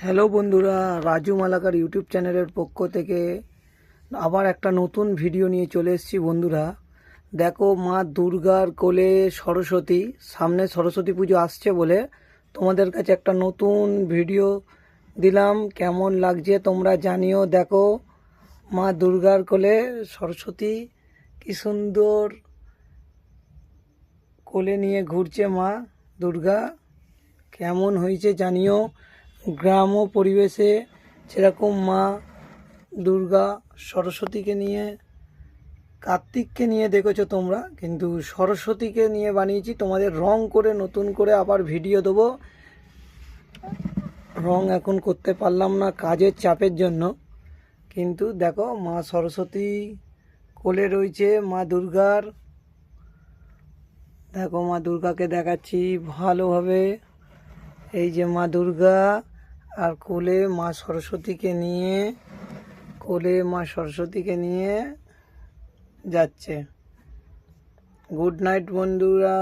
Hello বন্ধুরা, Raju Malakar YouTube চ্যানেলের পক্ষ থেকে আবার একটা নতুন ভিডিও নিয়ে চলে এসেছি। বন্ধুরা দেখো, মা দুর্গার কোলে সরস্বতী, সামনে সরস্বতী পুজো আসছে বলে তোমাদের কাছে একটা নতুন ভিডিও দিলাম। কেমন লাগছে তোমরা জানিও। দেখো, মা দুর্গার কোলে সরস্বতী কি সুন্দর কোলে নিয়ে ঘুরছে মা দুর্গা। কেমন হয়েছে জানিও। গ্রাম ও পরিবেশে সেরকম মা দুর্গা সরস্বতীকে নিয়ে, কার্তিককে নিয়ে দেখেছো তোমরা, কিন্তু সরস্বতীকে নিয়ে বানিয়েছি। তোমাদের রং করে নতুন করে আবার ভিডিও দেবো। রং এখন করতে পারলাম না কাজের চাপের জন্য, কিন্তু দেখো মা সরস্বতী কোলে রয়েছে মা দুর্গার। দেখো মা দুর্গাকে দেখাচ্ছি ভালোভাবে। এই যে মা দুর্গা, আর কোলে মা সরস্বতীকে নিয়ে, যাচ্ছে। গুড নাইট বন্ধুরা।